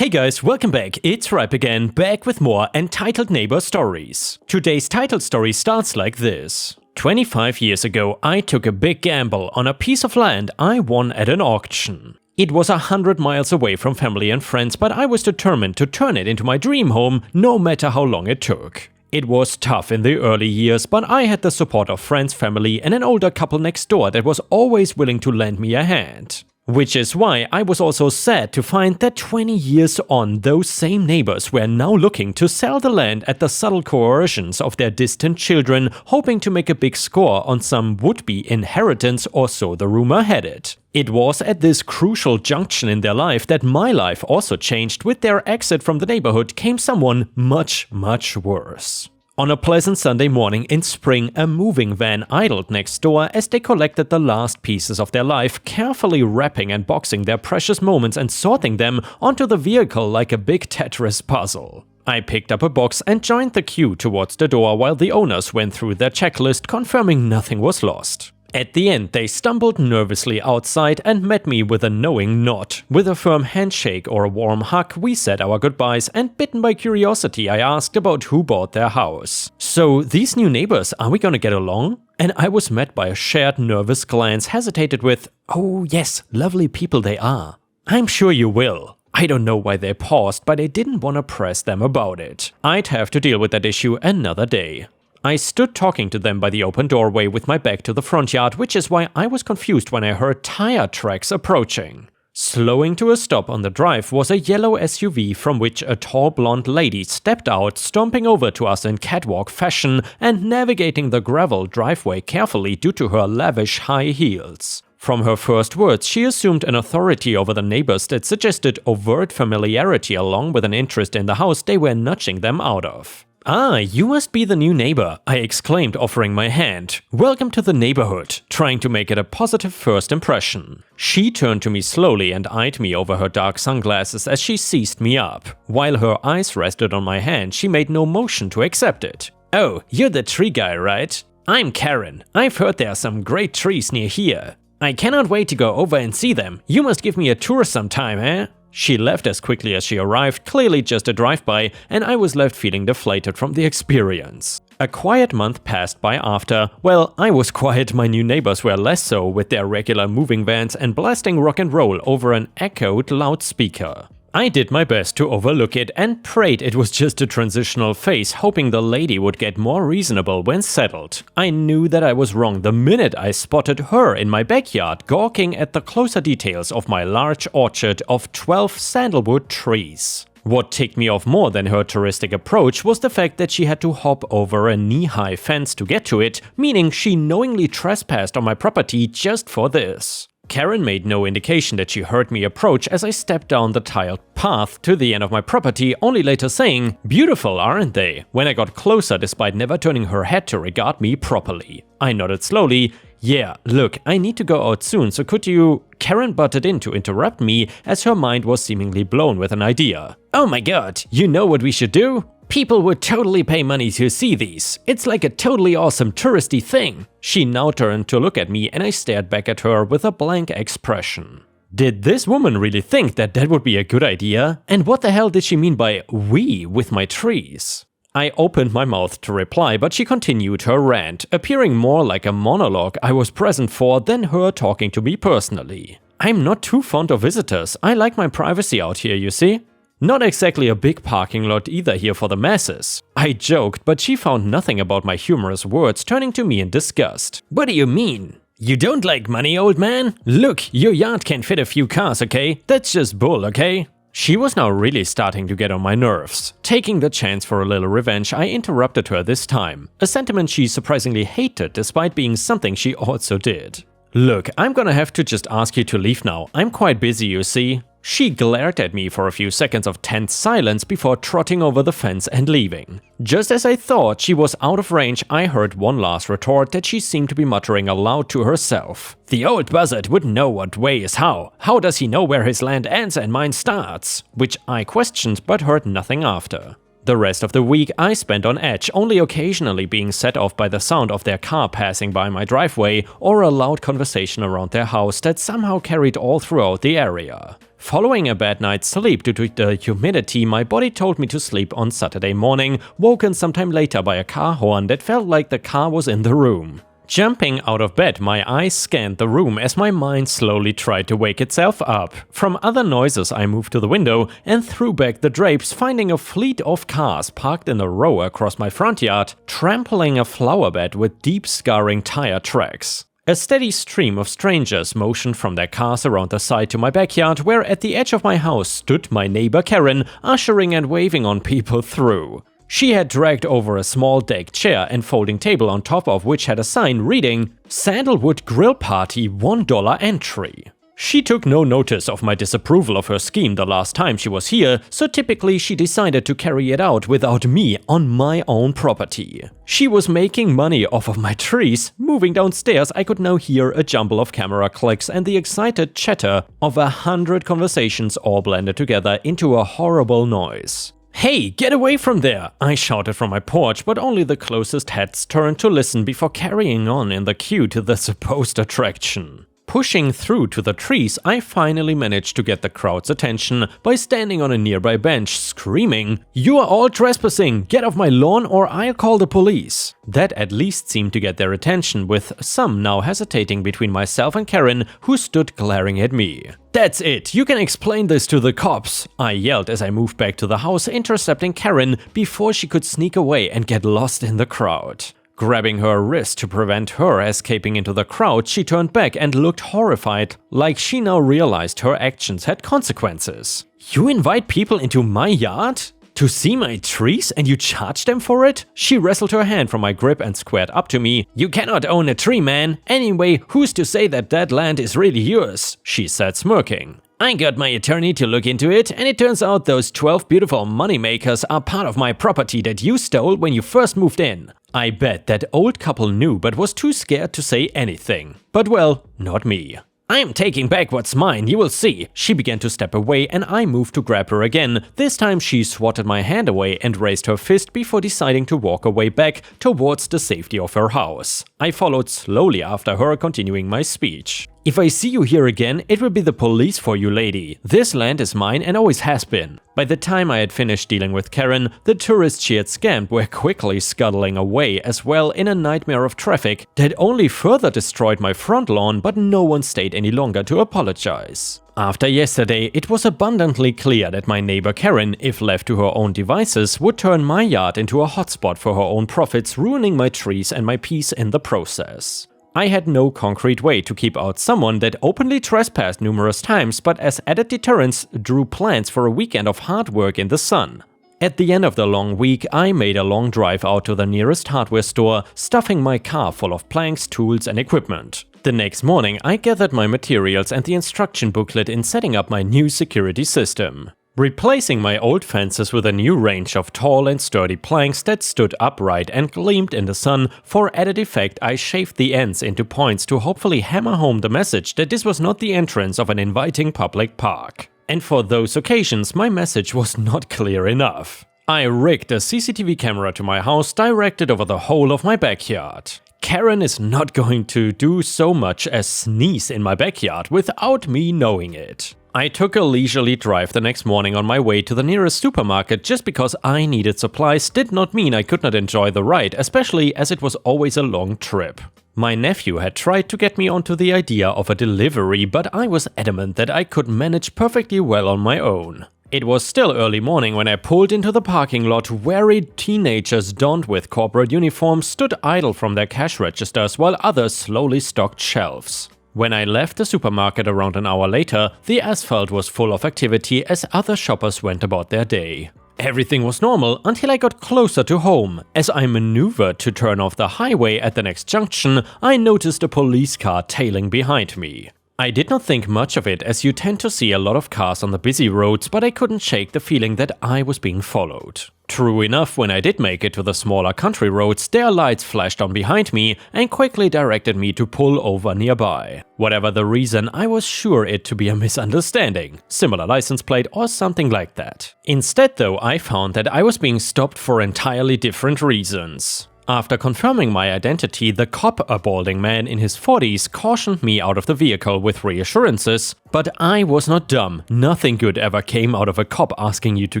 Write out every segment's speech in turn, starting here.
Hey guys, welcome back. It's Ripe again, back with more entitled neighbor stories. Today's title story starts like this. 25 years ago, I took a big gamble on a piece of land I won at an auction. It was 100 miles away from family and friends, but I was determined to turn it into my dream home, no matter how long it took. It was tough in the early years, but I had the support of friends, family, and an older couple next door that was always willing to lend me a hand. Which is why I was also sad to find that 20 years on, those same neighbors were now looking to sell the land at the subtle coercions of their distant children, hoping to make a big score on some would-be inheritance, or so the rumor had it. It was at this crucial junction in their life that my life also changed. With their exit from the neighborhood came someone much worse. On a pleasant Sunday morning in spring, a moving van idled next door as they collected the last pieces of their life, carefully wrapping and boxing their precious moments and sorting them onto the vehicle like a big Tetris puzzle. I picked up a box and joined the queue towards the door while the owners went through their checklist, confirming nothing was lost. At the end, they stumbled nervously outside and met me with a knowing nod. With a firm handshake or a warm hug, we said our goodbyes, and bitten by curiosity, I asked about who bought their house. So, these new neighbors, are we gonna get along? And I was met by a shared nervous glance, hesitated with, "Oh yes, lovely people they are. I'm sure you will." I don't know why they paused, but I didn't want to press them about it. I'd have to deal with that issue another day. I stood talking to them by the open doorway with my back to the front yard, which is why I was confused when I heard tire tracks approaching. Slowing to a stop on the drive was a yellow SUV from which a tall blonde lady stepped out, stomping over to us in catwalk fashion and navigating the gravel driveway carefully due to her lavish high heels. From her first words, she assumed an authority over the neighbors that suggested overt familiarity along with an interest in the house they were nudging them out of. "Ah, you must be the new neighbor," I exclaimed, offering my hand. "Welcome to the neighborhood," trying to make it a positive first impression. She turned to me slowly and eyed me over her dark sunglasses as she seized me up. While her eyes rested on my hand, she made no motion to accept it. "Oh, you're the tree guy, right? I'm Karen. I've heard there are some great trees near here. I cannot wait to go over and see them. You must give me a tour sometime, eh?" She left as quickly as she arrived, clearly just a drive-by, and I was left feeling deflated from the experience. A quiet month passed by after. Well, I was quiet, my new neighbors were less so, with their regular moving vans and blasting rock and roll over an echoed loudspeaker. I did my best to overlook it and prayed it was just a transitional phase, hoping the lady would get more reasonable when settled. I knew that I was wrong the minute I spotted her in my backyard, gawking at the closer details of my large orchard of 12 sandalwood trees. What ticked me off more than her touristic approach was the fact that she had to hop over a knee-high fence to get to it, meaning she knowingly trespassed on my property just for this. Karen made no indication that she heard me approach as I stepped down the tiled path to the end of my property, only later saying, "Beautiful, aren't they?" when I got closer despite never turning her head to regard me properly. I nodded slowly. "Yeah, look, I need to go out soon, so could you—" Karen butted in to interrupt me as her mind was seemingly blown with an idea. "Oh my god, you know what we should do? People would totally pay money to see these. It's like a totally awesome touristy thing." She now turned to look at me and I stared back at her with a blank expression. Did this woman really think that that would be a good idea? And what the hell did she mean by "we" with my trees? I opened my mouth to reply, but she continued her rant, appearing more like a monologue I was present for than her talking to me personally. "I'm not too fond of visitors. I like my privacy out here, you see? Not exactly a big parking lot either here for the masses." I joked, but she found nothing about my humorous words, turning to me in disgust. "What do you mean? You don't like money, old man? Look, your yard can fit a few cars, okay? That's just bull, okay?" She was now really starting to get on my nerves. Taking the chance for a little revenge, I interrupted her this time, a sentiment she surprisingly hated despite being something she also did. "Look, I'm gonna have to just ask you to leave now. I'm quite busy, you see." She glared at me for a few seconds of tense silence before trotting over the fence and leaving. Just as I thought she was out of range, I heard one last retort that she seemed to be muttering aloud to herself. "The old buzzard wouldn't know what way is how. How does he know where his land ends and mine starts?" Which I questioned but heard nothing after. The rest of the week I spent on edge, only occasionally being set off by the sound of their car passing by my driveway or a loud conversation around their house that somehow carried all throughout the area. Following a bad night's sleep due to the humidity, my body told me to sleep on Saturday morning, woken sometime later by a car horn that felt like the car was in the room. Jumping out of bed, my eyes scanned the room as my mind slowly tried to wake itself up. From other noises, I moved to the window and threw back the drapes, finding a fleet of cars parked in a row across my front yard, trampling a flower bed with deep scarring tire tracks. A steady stream of strangers motioned from their cars around the side to my backyard, where at the edge of my house stood my neighbor Karen, ushering and waving on people through. She had dragged over a small deck chair and folding table on top of which had a sign reading, "Sandalwood Grill Party $1 entry." She took no notice of my disapproval of her scheme the last time she was here, so typically she decided to carry it out without me on my own property. She was making money off of my trees. Moving downstairs, I could now hear a jumble of camera clicks and the excited chatter of 100 conversations all blended together into a horrible noise. "Hey, get away from there!" I shouted from my porch, but only the closest heads turned to listen before carrying on in the queue to the supposed attraction. Pushing through to the trees, I finally managed to get the crowd's attention by standing on a nearby bench, screaming, "You are all trespassing! Get off my lawn or I'll call the police!" That at least seemed to get their attention, with some now hesitating between myself and Karen, who stood glaring at me. "That's it! You can explain this to the cops!" I yelled as I moved back to the house, intercepting Karen before she could sneak away and get lost in the crowd. Grabbing her wrist to prevent her escaping into the crowd, she turned back and looked horrified, like she now realized her actions had consequences. "You invite people into my yard? To see my trees and you charge them for it?" She wrestled her hand from my grip and squared up to me. "You cannot own a tree, man. Anyway, who's to say that that land is really yours?" she said, smirking. "I got my attorney to look into it, and it turns out those 12 beautiful moneymakers are part of my property that you stole when you first moved in." I bet that old couple knew but was too scared to say anything. But well, not me. "I'm taking back what's mine, you will see." She began to step away and I moved to grab her again. This time she swatted my hand away and raised her fist before deciding to walk away back towards the safety of her house. I followed slowly after her, continuing my speech. "If I see you here again, it will be the police for you, lady. This land is mine and always has been." By the time I had finished dealing with Karen, the tourists she had scammed were quickly scuttling away as well in a nightmare of traffic that only further destroyed my front lawn, but no one stayed any longer to apologize. After yesterday, it was abundantly clear that my neighbor Karen, if left to her own devices, would turn my yard into a hotspot for her own profits, ruining my trees and my peace in the process. I had no concrete way to keep out someone that openly trespassed numerous times, but as added deterrence, drew plans for a weekend of hard work in the sun. At the end of the long week, I made a long drive out to the nearest hardware store, stuffing my car full of planks, tools and equipment. The next morning, I gathered my materials and the instruction booklet in setting up my new security system. Replacing my old fences with a new range of tall and sturdy planks that stood upright and gleamed in the sun, for added effect I shaved the ends into points to hopefully hammer home the message that this was not the entrance of an inviting public park. And for those occasions my message was not clear enough. I rigged a CCTV camera to my house directed over the whole of my backyard. Karen is not going to do so much as sneeze in my backyard without me knowing it. I took a leisurely drive the next morning on my way to the nearest supermarket. Just because I needed supplies did not mean I could not enjoy the ride, especially as it was always a long trip. My nephew had tried to get me onto the idea of a delivery, but I was adamant that I could manage perfectly well on my own. It was still early morning when I pulled into the parking lot. Worried teenagers donned with corporate uniforms stood idle from their cash registers while others slowly stocked shelves. When I left the supermarket around an hour later, the asphalt was full of activity as other shoppers went about their day. Everything was normal until I got closer to home. As I maneuvered to turn off the highway at the next junction, I noticed a police car tailing behind me. I did not think much of it, as you tend to see a lot of cars on the busy roads, but I couldn't shake the feeling that I was being followed. True enough, when I did make it to the smaller country roads, their lights flashed on behind me and quickly directed me to pull over nearby. Whatever the reason, I was sure it to be a misunderstanding, similar license plate or something like that. Instead though, I found that I was being stopped for entirely different reasons. After confirming my identity, the cop, a balding man in his 40s, cautioned me out of the vehicle with reassurances. But I was not dumb. Nothing good ever came out of a cop asking you to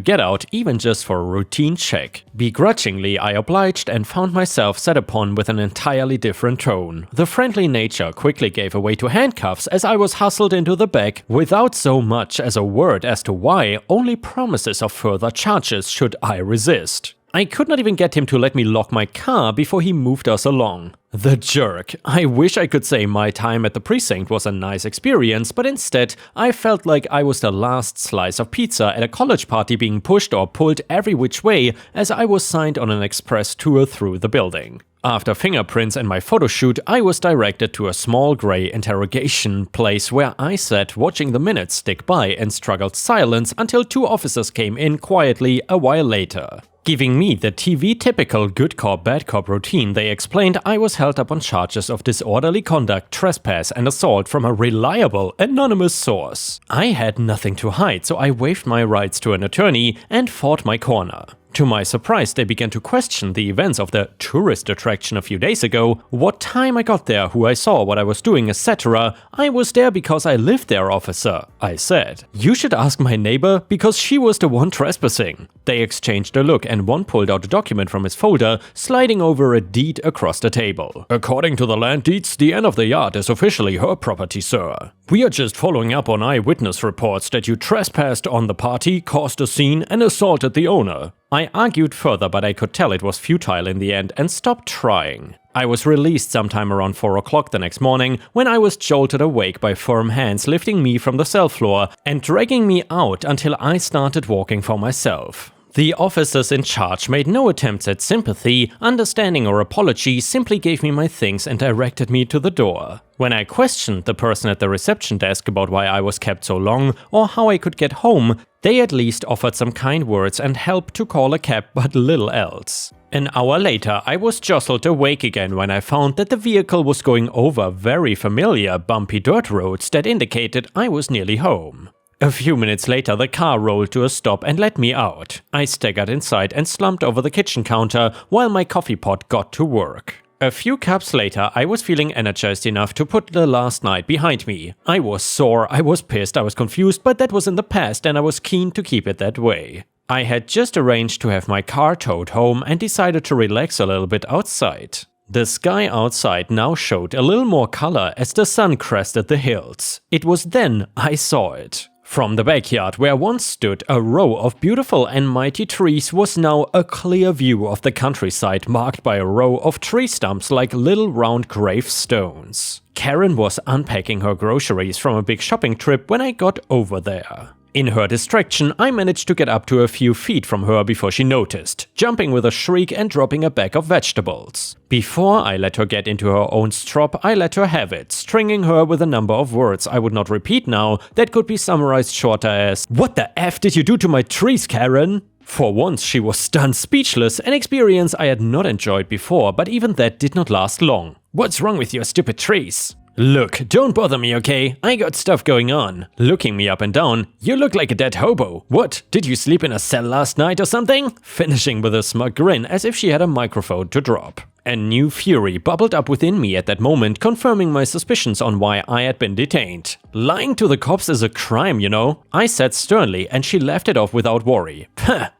get out, even just for a routine check. Begrudgingly, I obliged and found myself set upon with an entirely different tone. The friendly nature quickly gave way to handcuffs as I was hustled into the back without so much as a word as to why, only promises of further charges should I resist. I could not even get him to let me lock my car before he moved us along. The jerk. I wish I could say my time at the precinct was a nice experience, but instead I felt like I was the last slice of pizza at a college party being pushed or pulled every which way as I was signed on an express tour through the building. After fingerprints and my photo shoot, I was directed to a small grey interrogation place where I sat watching the minutes tick by and struggled silence until 2 officers came in quietly a while later. Giving me the TV typical good cop bad cop routine, they explained I was held up on charges of disorderly conduct, trespass and assault from a reliable, anonymous source. I had nothing to hide, so I waived my rights to an attorney and fought my corner. To my surprise, they began to question the events of the tourist attraction a few days ago, what time I got there, who I saw, what I was doing, etc. I was there because I lived there, officer, I said. You should ask my neighbor, because she was the one trespassing. They exchanged a look and one pulled out a document from his folder, sliding over a deed across the table. According to the land deeds, the end of the yard is officially her property, sir. We are just following up on eyewitness reports that you trespassed on the party, caused a scene and assaulted the owner. I argued further, but I could tell it was futile in the end and stopped trying. I was released sometime around 4 o'clock the next morning when I was jolted awake by firm hands lifting me from the cell floor and dragging me out until I started walking for myself. The officers in charge made no attempts at sympathy, understanding or apology, simply gave me my things and directed me to the door. When I questioned the person at the reception desk about why I was kept so long or how I could get home, they at least offered some kind words and help to call a cab, but little else. An hour later, I was jostled awake again when I found that the vehicle was going over very familiar bumpy dirt roads that indicated I was nearly home. A few minutes later, the car rolled to a stop and let me out. I staggered inside and slumped over the kitchen counter while my coffee pot got to work. A few cups later, I was feeling energized enough to put the last night behind me. I was sore, I was pissed, I was confused, but that was in the past and I was keen to keep it that way. I had just arranged to have my car towed home and decided to relax a little bit outside. The sky outside now showed a little more color as the sun crested the hills. It was then I saw it. From the backyard where once stood a row of beautiful and mighty trees was now a clear view of the countryside marked by a row of tree stumps like little round gravestones. Karen was unpacking her groceries from a big shopping trip when I got over there. In her distraction, I managed to get up to a few feet from her before she noticed, jumping with a shriek and dropping a bag of vegetables. Before I let her get into her own strop, I let her have it, stringing her with a number of words I would not repeat now that could be summarized shorter as, "What the F did you do to my trees, Karen?" For once she was stunned speechless, an experience I had not enjoyed before, but even that did not last long. "What's wrong with your stupid trees?" "Look, don't bother me, okay? I got stuff going on." Looking me up and down, "You look like a dead hobo. What, did you sleep in a cell last night or something?" Finishing with a smug grin as if she had a microphone to drop. A new fury bubbled up within me at that moment, confirming my suspicions on why I had been detained. Lying to the cops is a crime, you know, I said sternly, and she laughed it off without worry.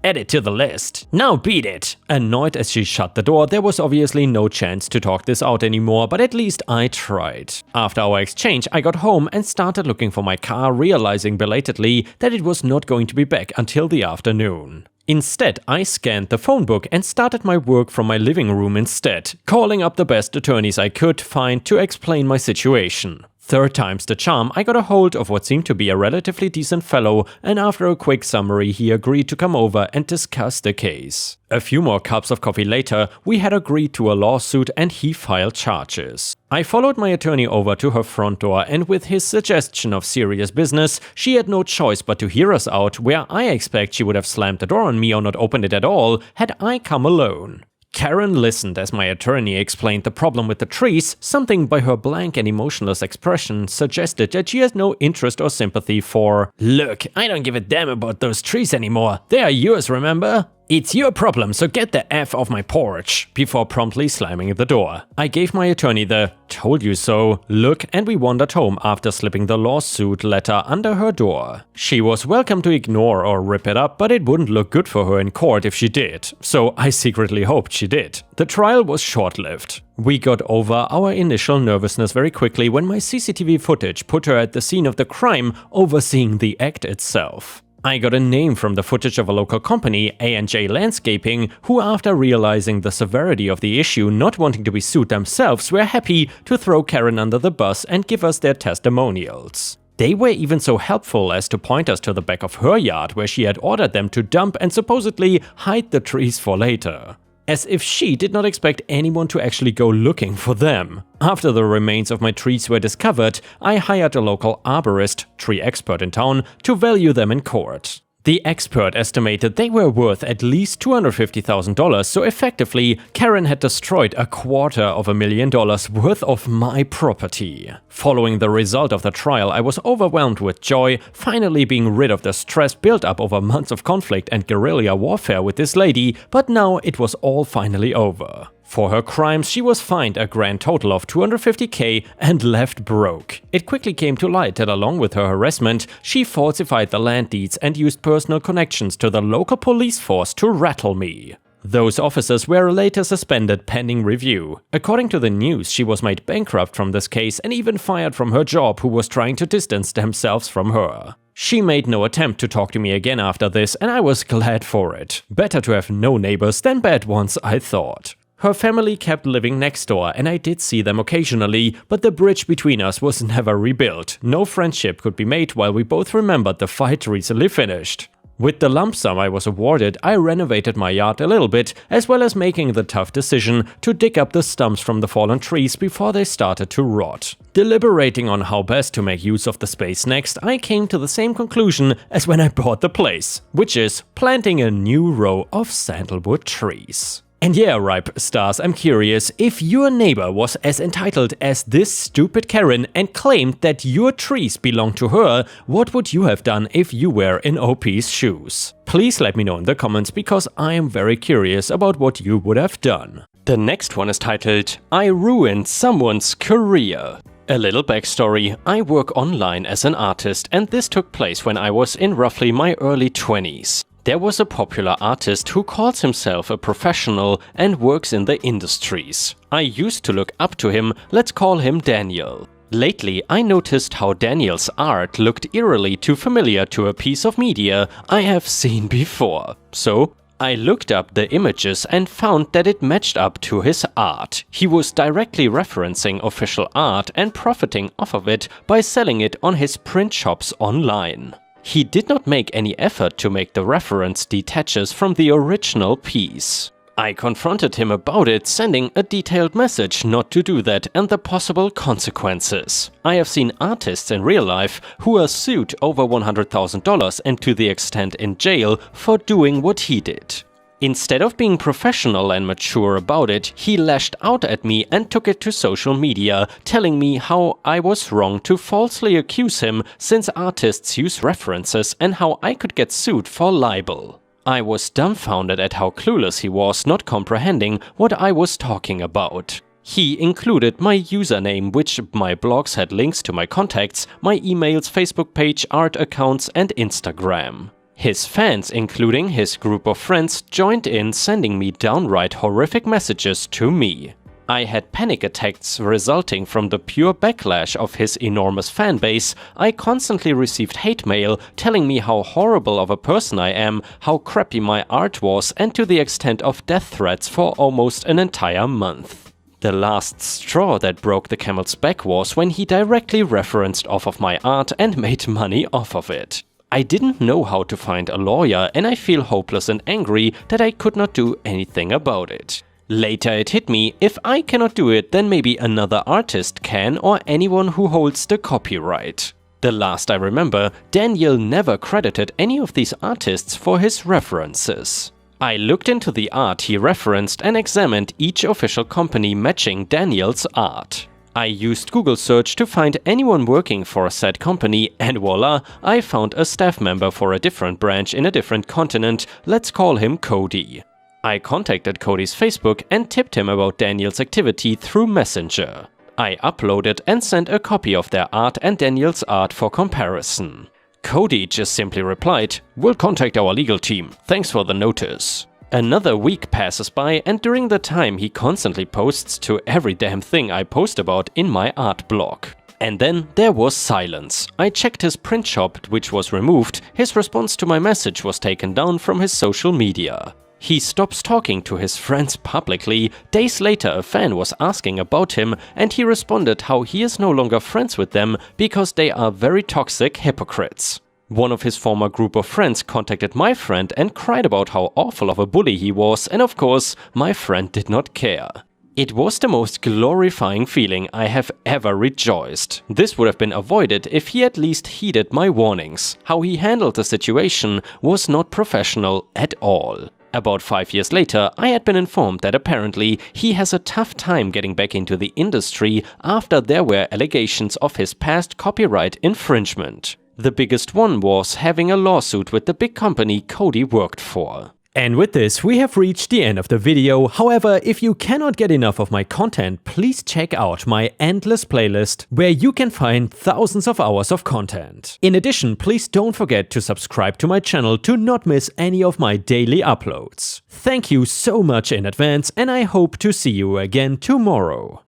Add it to the list. Now beat it. Annoyed as she shut the door, there was obviously no chance to talk this out anymore, but at least I tried. After our exchange, I got home and started looking for my car, realizing belatedly that it was not going to be back until the afternoon. Instead, I scanned the phone book and started my work from my living room instead, calling up the best attorneys I could find to explain my situation. Third time's the charm, I got a hold of what seemed to be a relatively decent fellow, and after a quick summary he agreed to come over and discuss the case. A few more cups of coffee later, we had agreed to a lawsuit and he filed charges. I followed my attorney over to her front door, and with his suggestion of serious business, she had no choice but to hear us out, where I expect she would have slammed the door on me or not opened it at all had I come alone. Karen listened as my attorney explained the problem with the trees. Something by her blank and emotionless expression suggested that she has no interest or sympathy for, "Look, I don't give a damn about those trees anymore. They are yours, remember?" "It's your problem, so get the F off my porch," before promptly slamming the door. I gave my attorney the "told you so" look, and we wandered home after slipping the lawsuit letter under her door. She was welcome to ignore or rip it up, but it wouldn't look good for her in court if she did, so I secretly hoped she did. The trial was short-lived. We got over our initial nervousness very quickly when my CCTV footage put her at the scene of the crime, overseeing the act itself. I got a name from the footage of a local company, A&J Landscaping, who after realizing the severity of the issue, not wanting to be sued themselves, were happy to throw Karen under the bus and give us their testimonials. They were even so helpful as to point us to the back of her yard where she had ordered them to dump and supposedly hide the trees for later. As if she did not expect anyone to actually go looking for them. After the remains of my trees were discovered, I hired a local arborist, tree expert in town, to value them in court. The expert estimated they were worth at least $250,000, so effectively, Karen had destroyed $250,000 worth of my property. Following the result of the trial, I was overwhelmed with joy, finally being rid of the stress built up over months of conflict and guerrilla warfare with this lady, but now it was all finally over. For her crimes, she was fined a grand total of $250K and left broke. It quickly came to light that along with her harassment, she falsified the land deeds and used personal connections to the local police force to rattle me. Those officers were later suspended pending review. According to the news, she was made bankrupt from this case and even fired from her job, who was trying to distance themselves from her. She made no attempt to talk to me again after this, and I was glad for it. Better to have no neighbors than bad ones, I thought. Her family kept living next door and I did see them occasionally, but the bridge between us was never rebuilt. No friendship could be made while we both remembered the fight recently finished. With the lump sum I was awarded, I renovated my yard a little bit, as well as making the tough decision to dig up the stumps from the fallen trees before they started to rot. Deliberating on how best to make use of the space next, I came to the same conclusion as when I bought the place, which is planting a new row of sandalwood trees. And yeah, Ripe Stars, I'm curious, if your neighbor was as entitled as this stupid Karen and claimed that your trees belong to her, what would you have done if you were in OP's shoes? Please let me know in the comments, because I am very curious about what you would have done. The next one is titled, I Ruined Someone's Career. A little backstory, I work online as an artist, and this took place when I was in roughly my early 20s. There was a popular artist who calls himself a professional and works in the industries. I used to look up to him, let's call him Daniel. Lately, I noticed how Daniel's art looked eerily too familiar to a piece of media I have seen before. So, I looked up the images and found that it matched up to his art. He was directly referencing official art and profiting off of it by selling it on his print shops online. He did not make any effort to make the reference detaches from the original piece. I confronted him about it, sending a detailed message not to do that and the possible consequences. I have seen artists in real life who are sued over $100,000 and to the extent in jail for doing what he did. Instead of being professional and mature about it, he lashed out at me and took it to social media, telling me how I was wrong to falsely accuse him since artists use references and how I could get sued for libel. I was dumbfounded at how clueless he was, not comprehending what I was talking about. He included my username, which my blogs had links to my contacts, my emails, Facebook page, art accounts and Instagram. His fans, including his group of friends, joined in, sending me downright horrific messages to me. I had panic attacks resulting from the pure backlash of his enormous fanbase. I constantly received hate mail telling me how horrible of a person I am, how crappy my art was, and to the extent of death threats for almost an entire month. The last straw that broke the camel's back was when he directly referenced off of my art and made money off of it. I didn't know how to find a lawyer, and I feel hopeless and angry that I could not do anything about it. Later it hit me, if I cannot do it, then maybe another artist can, or anyone who holds the copyright. The last I remember, Daniel never credited any of these artists for his references. I looked into the art he referenced and examined each official company matching Daniel's art. I used Google search to find anyone working for said company, and voila, I found a staff member for a different branch in a different continent. Let's call him Cody. I contacted Cody's Facebook and tipped him about Daniel's activity through Messenger. I uploaded and sent a copy of their art and Daniel's art for comparison. Cody just simply replied, "We'll contact our legal team. Thanks for the notice." Another week passes by, and during the time he constantly posts to every damn thing I post about in my art blog. And then there was silence. I checked his print shop, which was removed. His response to my message was taken down from his social media. He stops talking to his friends publicly. Days later, a fan was asking about him, and he responded how he is no longer friends with them because they are very toxic hypocrites. One of his former group of friends contacted my friend and cried about how awful of a bully he was, and of course, my friend did not care. It was the most glorifying feeling I have ever rejoiced. This would have been avoided if he at least heeded my warnings. How he handled the situation was not professional at all. About 5 years later, I had been informed that apparently he has a tough time getting back into the industry after there were allegations of his past copyright infringement. The biggest one was having a lawsuit with the big company Cody worked for. And with this, we have reached the end of the video. However, if you cannot get enough of my content, please check out my endless playlist, where you can find thousands of hours of content. In addition, please don't forget to subscribe to my channel to not miss any of my daily uploads. Thank you so much in advance, and I hope to see you again tomorrow.